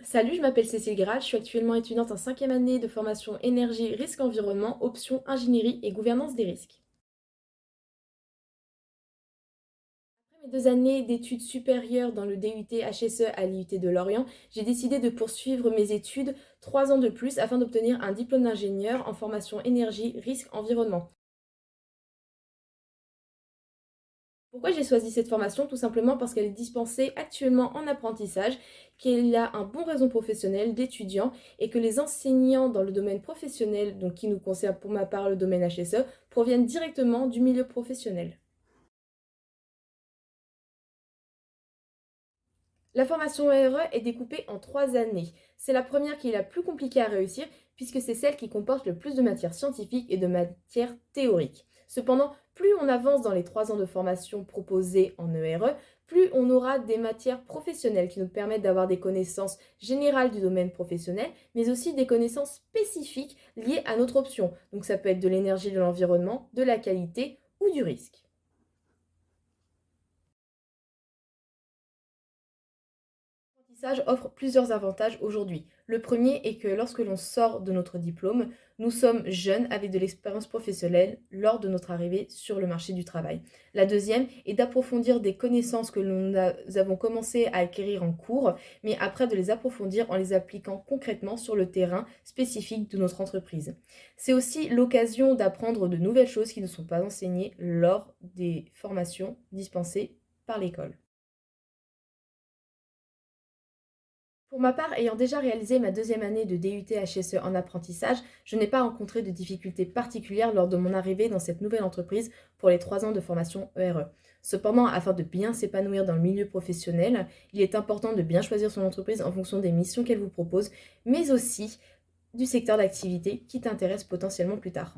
Salut, je m'appelle Cécile Graal, je suis actuellement étudiante en cinquième année de formation énergie, risque environnement, option ingénierie et gouvernance des risques. Après mes 2 années d'études supérieures dans le DUT HSE à l'IUT de Lorient, j'ai décidé de poursuivre mes études 3 ans de plus afin d'obtenir un diplôme d'ingénieur en formation énergie, risque environnement. Pourquoi j'ai choisi cette formation? Tout simplement parce qu'elle est dispensée actuellement en apprentissage, qu'elle a un bon réseau professionnel d'étudiants et que les enseignants dans le domaine professionnel, donc qui nous concerne pour ma part le domaine HSE, proviennent directement du milieu professionnel. La formation RE est découpée en 3 années. C'est la première qui est la plus compliquée à réussir puisque c'est celle qui comporte le plus de matières scientifiques et de matières théoriques. Cependant, plus on avance dans les 3 ans de formation proposés en ERE, plus on aura des matières professionnelles qui nous permettent d'avoir des connaissances générales du domaine professionnel, mais aussi des connaissances spécifiques liées à notre option. Donc ça peut être de l'énergie, de l'environnement, de la qualité ou du risque. L'apprentissage offre plusieurs avantages aujourd'hui. Le premier est que lorsque l'on sort de notre diplôme, nous sommes jeunes avec de l'expérience professionnelle lors de notre arrivée sur le marché du travail. La deuxième est d'approfondir des connaissances que nous avons commencé à acquérir en cours, mais après de les approfondir en les appliquant concrètement sur le terrain spécifique de notre entreprise. C'est aussi l'occasion d'apprendre de nouvelles choses qui ne sont pas enseignées lors des formations dispensées par l'école. Pour ma part, ayant déjà réalisé ma deuxième année de DUT HSE en apprentissage, je n'ai pas rencontré de difficultés particulières lors de mon arrivée dans cette nouvelle entreprise pour les 3 ans de formation ERE. Cependant, afin de bien s'épanouir dans le milieu professionnel, il est important de bien choisir son entreprise en fonction des missions qu'elle vous propose, mais aussi du secteur d'activité qui t'intéresse potentiellement plus tard.